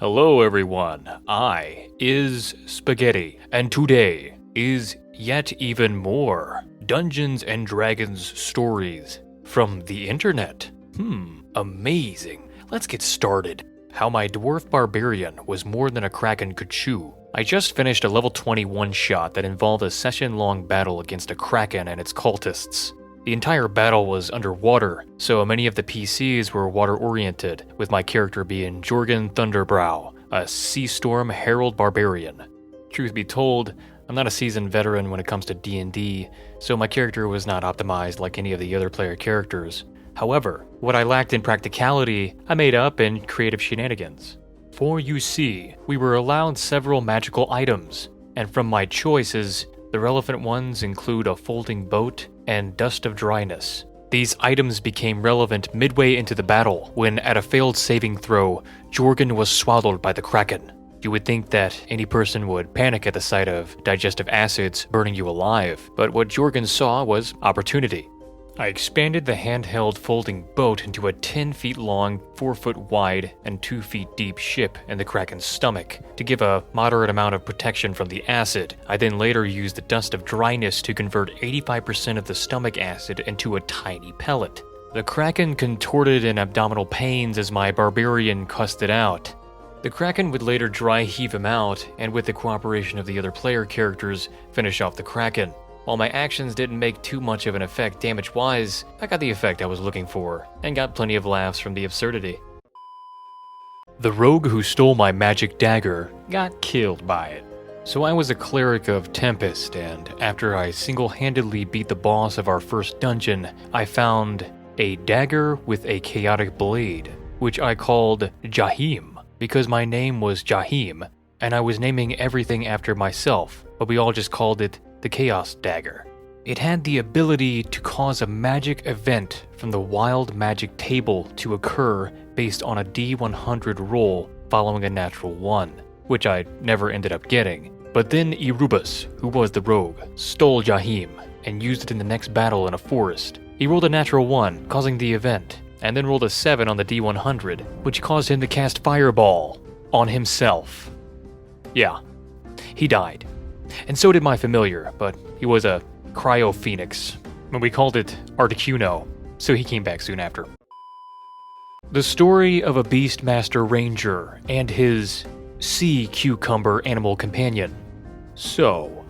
Hello everyone, I is Spaghetti, and today is yet even more Dungeons and Dragons stories from the internet. Amazing. Let's get started. How my dwarf barbarian was more than a kraken could chew. I just finished a level 20 one-shot that involved a session-long battle against a kraken and its cultists. The entire battle was underwater, so many of the PCs were water-oriented, with my character being Jorgen Thunderbrow, a Sea Storm Herald Barbarian. Truth be told, I'm not a seasoned veteran when it comes to D&D, so my character was not optimized like any of the other player characters. However, what I lacked in practicality, I made up in creative shenanigans. For you see, we were allowed several magical items, and from my choices, the relevant ones include a folding boat and dust of dryness. These items became relevant midway into the battle when, at a failed saving throw, Jorgen was swallowed by the kraken. You would think that any person would panic at the sight of digestive acids burning you alive, but what Jorgen saw was opportunity. I expanded the handheld folding boat into a 10 feet long, 4 foot wide, and 2 feet deep ship in the kraken's stomach to give a moderate amount of protection from the acid. I then later used the dust of dryness to convert 85% of the stomach acid into a tiny pellet. The kraken contorted in abdominal pains as my barbarian cussed it out. The kraken would later dry heave him out, and with the cooperation of the other player characters, finish off the kraken. While my actions didn't make too much of an effect damage-wise, I got the effect I was looking for, and got plenty of laughs from the absurdity. The rogue who stole my magic dagger got killed by it. So I was a cleric of Tempest, and after I single-handedly beat the boss of our first dungeon, I found a dagger with a chaotic blade, which I called Jahim, because my name was Jahim, and I was naming everything after myself, but we all just called it the Chaos Dagger. It had the ability to cause a magic event from the wild magic table to occur based on a D100 roll following a natural 1, which I never ended up getting. But then Erebus, who was the rogue, stole Jahim and used it in the next battle in a forest. He rolled a natural 1, causing the event, and then rolled a 7 on the D100, which caused him to cast Fireball on himself. Yeah, he died. And so did my familiar, but he was a cryo-phoenix, and we called it Articuno, so he came back soon after. The story of a Beastmaster Ranger and his sea cucumber animal companion. So,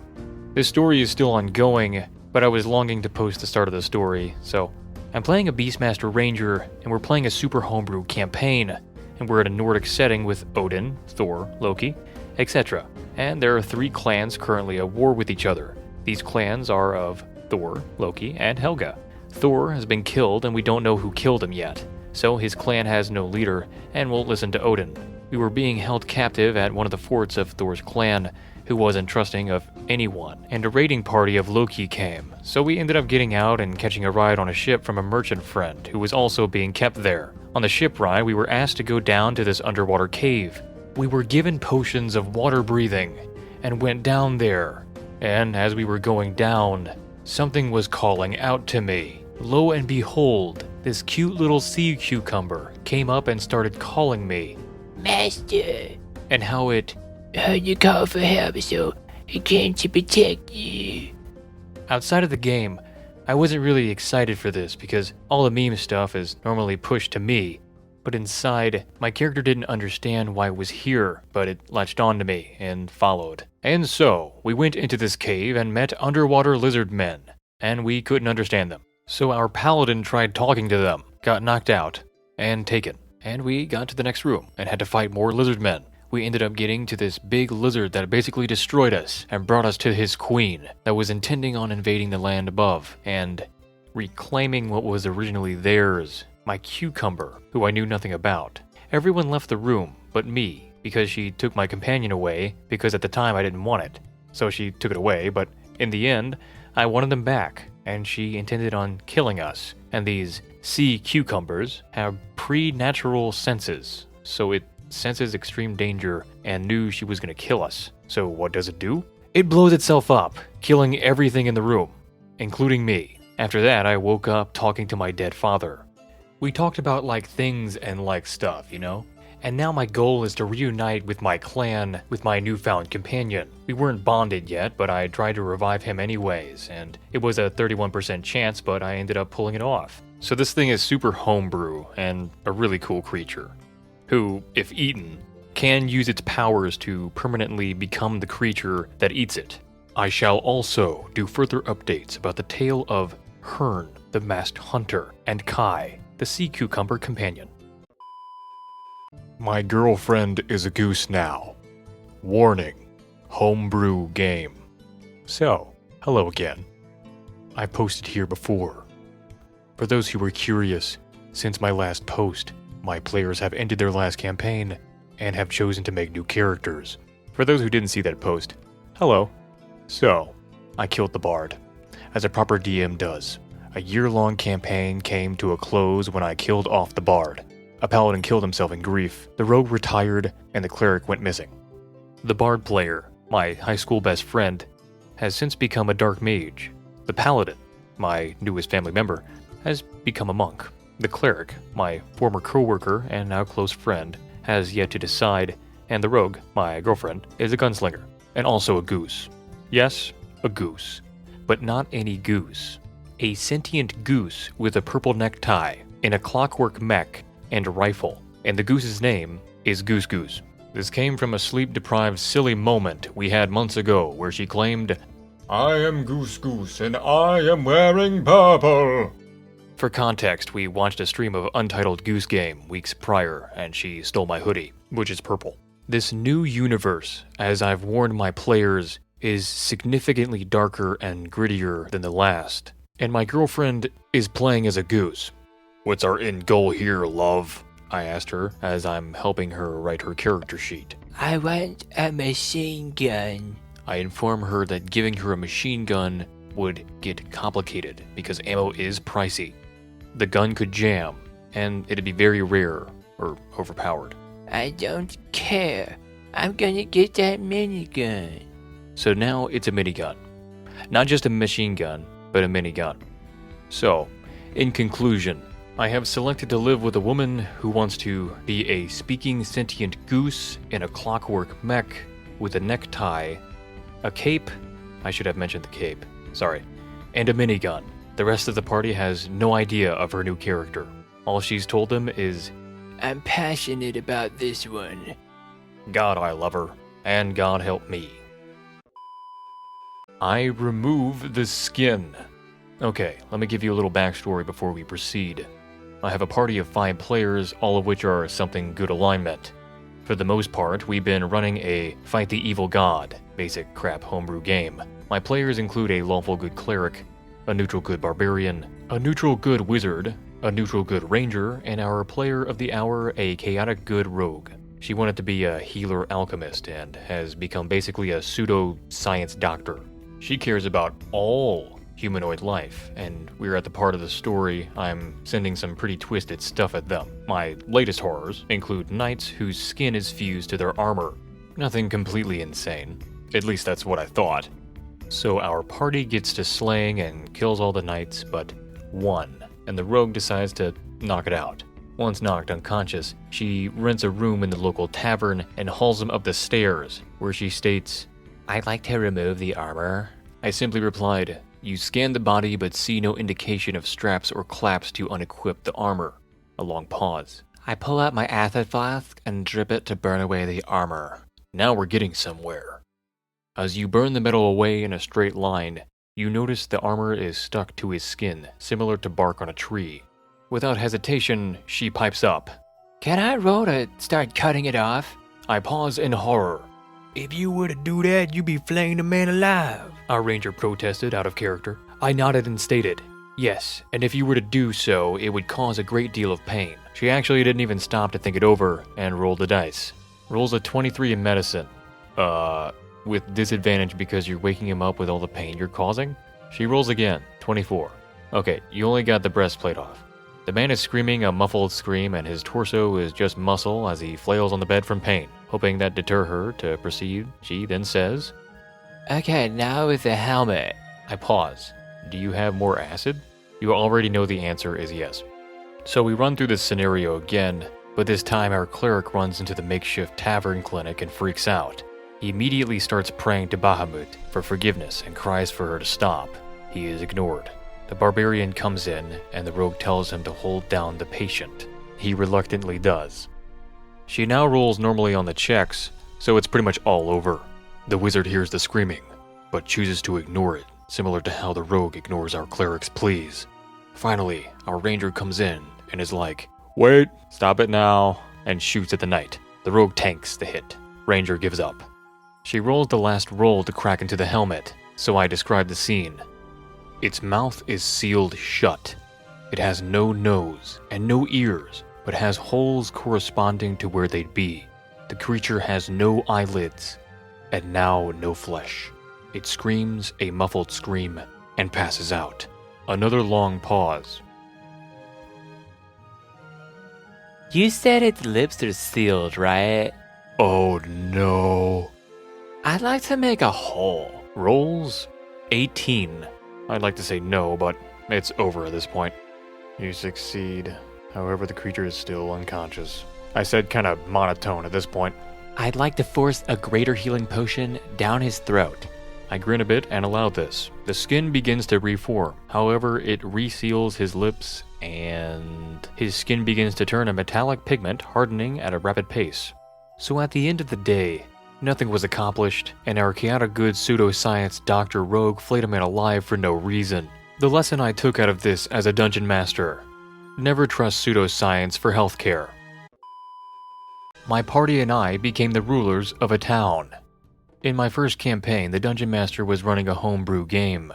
this story is still ongoing, but I was longing to post the start of the story, so I'm playing a Beastmaster Ranger, and we're playing a super homebrew campaign, and we're in a Nordic setting with Odin, Thor, Loki, etc. And there are 3 clans currently at war with each other. These clans are of Thor, Loki, and Helga. Thor has been killed and we don't know who killed him yet, so his clan has no leader and won't listen to Odin. We were being held captive at one of the forts of Thor's clan, who wasn't trusting of anyone, and a raiding party of Loki came, so we ended up getting out and catching a ride on a ship from a merchant friend who was also being kept there. On the ship ride, we were asked to go down to this underwater cave. We were given potions of water breathing and went down there, and as we were going down, something was calling out to me. Lo and behold, this cute little sea cucumber came up and started calling me Master, and how it heard you call for help, so it came to protect you. Outside of the game, I wasn't really excited for this because all the meme stuff is normally pushed to me. But inside, my character didn't understand why it was here, but it latched onto me and followed. And so, we went into this cave and met underwater lizard men, and we couldn't understand them. So our paladin tried talking to them, got knocked out, and taken. And we got to the next room and had to fight more lizard men. We ended up getting to this big lizard that basically destroyed us and brought us to his queen that was intending on invading the land above and reclaiming what was originally theirs. My cucumber, who I knew nothing about. Everyone left the room but me, because she took my companion away, because at the time I didn't want it. So she took it away, but in the end, I wanted them back, and she intended on killing us. And these sea cucumbers have preternatural senses, so it senses extreme danger and knew she was going to kill us. So what does it do? It blows itself up, killing everything in the room, including me. After that, I woke up talking to my dead father. We talked about like things and like stuff, you know? And now my goal is to reunite with my clan with my newfound companion. We weren't bonded yet, but I tried to revive him anyways, and it was a 31% chance, but I ended up pulling it off. So this thing is super homebrew and a really cool creature, who, if eaten, can use its powers to permanently become the creature that eats it. I shall also do further updates about the tale of Hearn, the masked hunter, and Kai, the sea cucumber companion. My girlfriend is a goose now. Warning, homebrew game. So, hello again. I posted here before. For those who were curious, since my last post, my players have ended their last campaign and have chosen to make new characters. For those who didn't see that post, hello. So, I killed the bard, as a proper DM does. A year-long campaign came to a close when I killed off the bard. A paladin killed himself in grief, the rogue retired, and the cleric went missing. The bard player, my high school best friend, has since become a dark mage. The paladin, my newest family member, has become a monk. The cleric, my former co-worker and now close friend, has yet to decide, and the rogue, my girlfriend, is a gunslinger, and also a goose. Yes, a goose, but not any goose. A sentient goose with a purple necktie, in a clockwork mech, and a rifle, and the goose's name is Goose Goose. This came from a sleep-deprived silly moment we had months ago where she claimed, "I am Goose Goose and I am wearing purple." For context, we watched a stream of Untitled Goose Game weeks prior and she stole my hoodie, which is purple. This new universe, as I've warned my players, is significantly darker and grittier than the last, and my girlfriend is playing as a goose. "What's our end goal here, love?" I asked her as I'm helping her write her character sheet. "I want a machine gun." I inform her that giving her a machine gun would get complicated because ammo is pricey. The gun could jam, and it'd be very rare or overpowered. "I don't care. I'm gonna get that minigun." So now it's a minigun. Not just a machine gun, but a minigun. So, in conclusion, I have selected to live with a woman who wants to be a speaking sentient goose in a clockwork mech with a necktie, a cape, I should have mentioned the cape, sorry, and a minigun. The rest of the party has no idea of her new character. All she's told them is, "I'm passionate about this one." God, I love her, and God help me. I remove the skin. Okay, let me give you a little backstory before we proceed. I have a party of 5 players, all of which are something good alignment. For the most part, we've been running a fight the evil god, basic crap homebrew game. My players include a lawful good cleric, a neutral good barbarian, a neutral good wizard, a neutral good ranger, and our player of the hour, a chaotic good rogue. She wanted to be a healer alchemist and has become basically a pseudo-science doctor. She cares about all humanoid life, and we're at the part of the story I'm sending some pretty twisted stuff at them. My latest horrors include knights whose skin is fused to their armor. Nothing completely insane. At least that's what I thought. So our party gets to slaying and kills all the knights but one, and the rogue decides to knock it out. Once knocked unconscious, she rents a room in the local tavern and hauls him up the stairs, where she states, "I'd like to remove the armor." I simply replied, "You scan the body but see no indication of straps or claps to unequip the armor." A long pause. "I pull out my acid flask and drip it to burn away the armor." Now we're getting somewhere. As you burn the metal away in a straight line, you notice the armor is stuck to his skin, similar to bark on a tree. Without hesitation, she pipes up, "Can I roll to start cutting it off?" I pause in horror. "If you were to do that, you'd be flaying the man alive," our ranger protested out of character. I nodded and stated, "Yes, and if you were to do so, it would cause a great deal of pain." She actually didn't even stop to think it over and rolled the dice. Rolls a 23 in medicine. With disadvantage because you're waking him up with all the pain you're causing? She rolls again, 24. Okay, you only got the breastplate off. The man is screaming a muffled scream and his torso is just muscle as he flails on the bed from pain. Hoping that deter her to proceed, she then says, "Okay, now with the helmet." I pause. Do you have more acid? You already know the answer is yes. So we run through this scenario again, But this time our cleric runs into the makeshift tavern clinic and freaks out. He immediately starts praying to Bahamut for forgiveness and cries for her to stop. He is ignored. The barbarian comes in and the rogue tells him to hold down the patient. He reluctantly does. She now rolls normally on the checks, so it's pretty much all over. The wizard hears the screaming, but chooses to ignore it, similar to how the rogue ignores our cleric's pleas. Finally, our ranger comes in and is like, "Wait, stop it now," and shoots at the knight. The rogue tanks the hit. Ranger gives up. She rolls the last roll to crack into the helmet, so I describe the scene. Its mouth is sealed shut. It has no nose and no ears, but has holes corresponding to where they'd be. The creature has no eyelids, and now no flesh. It screams a muffled scream and passes out. Another long pause. You said its lips are sealed, right? Oh no. I'd like to make a hole. Rolls 18. I'd like to say no, but it's over at this point. You succeed. However, the creature is still unconscious. I said kind of monotone at this point. I'd like to force a greater healing potion down his throat. I grin a bit and allow this. The skin begins to reform. However, it reseals his lips and his skin begins to turn a metallic pigment, hardening at a rapid pace. So at the end of the day, nothing was accomplished, and our chaotic good pseudoscience Dr. Rogue flayed him alive for no reason. The lesson I took out of this as a dungeon master: never trust pseudoscience for healthcare. My party and I became the rulers of a town. In my first campaign, the dungeon master was running a homebrew game.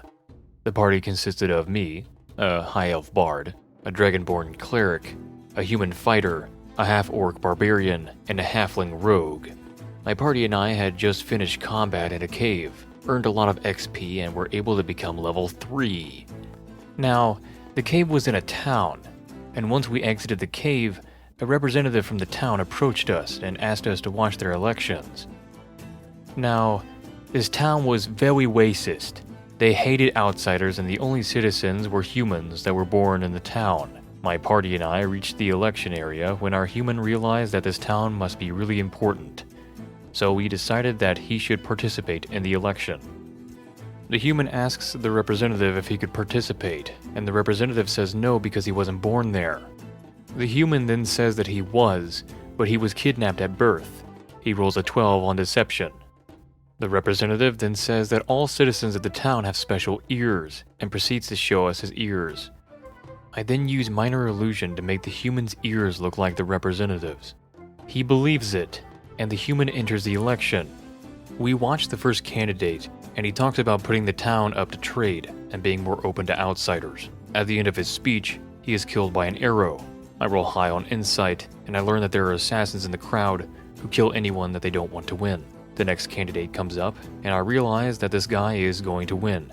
The party consisted of me, a high elf bard, a dragonborn cleric, a human fighter, a half-orc barbarian, and a halfling rogue. My party and I had just finished combat in a cave, earned a lot of XP, and were able to become level 3. Now, the cave was in a town, and once we exited the cave, a representative from the town approached us and asked us to watch their elections. Now, this town was very racist. They hated outsiders, and the only citizens were humans that were born in the town. My party and I reached the election area when our human realized that this town must be really important. So we decided that he should participate in the election. The human asks the representative if he could participate, and the representative says no because he wasn't born there. The human then says that he was, but he was kidnapped at birth. He rolls a 12 on deception. The representative then says that all citizens of the town have special ears, and proceeds to show us his ears. I then use minor illusion to make the human's ears look like the representative's. He believes it, and the human enters the election. We watch the first candidate, and he talks about putting the town up to trade and being more open to outsiders. At the end of his speech, he is killed by an arrow. I roll high on insight, and I learn that there are assassins in the crowd who kill anyone that they don't want to win. The next candidate comes up, and I realize that this guy is going to win.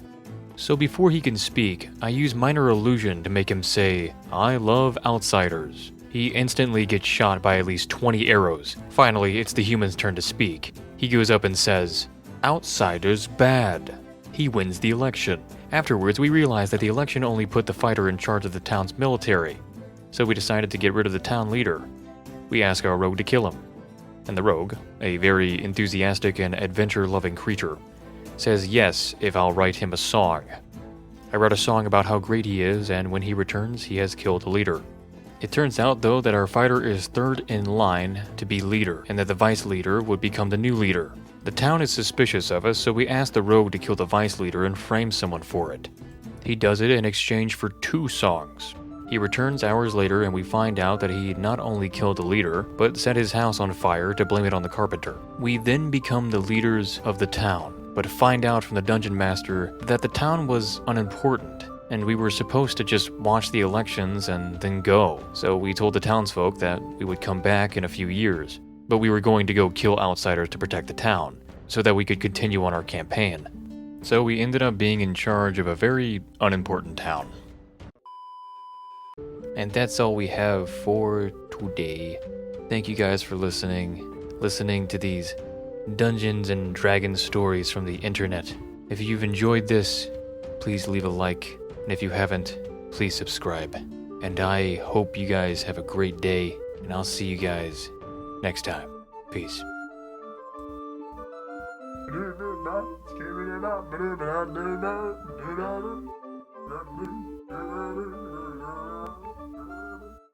So before he can speak, I use minor illusion to make him say, "I love outsiders." He instantly gets shot by at least 20 arrows. Finally, it's the human's turn to speak. He goes up and says, "Outsiders bad." He wins the election. Afterwards, we realize that the election only put the fighter in charge of the town's military. So we decided to get rid of the town leader. We ask our rogue to kill him. And the rogue, a very enthusiastic and adventure-loving creature, says yes if I'll write him a song. I wrote a song about how great he is, and when he returns, he has killed the leader. It turns out, though, that our fighter is third in line to be leader, and that the vice leader would become the new leader. The town is suspicious of us, so we ask the rogue to kill the vice leader and frame someone for it. He does it in exchange for 2 songs. He returns hours later, and we find out that he not only killed the leader, but set his house on fire to blame it on the carpenter. We then become the leaders of the town, but find out from the dungeon master that the town was unimportant, and we were supposed to just watch the elections and then go. So we told the townsfolk that we would come back in a few years, but we were going to go kill outsiders to protect the town, so that we could continue on our campaign. So we ended up being in charge of a very unimportant town. And that's all we have for today. Thank you guys for listening to these Dungeons and Dragons stories from the internet. If you've enjoyed this, please leave a like, and if you haven't, please subscribe. And I hope you guys have a great day. and I'll see you guys next time. Peace. Do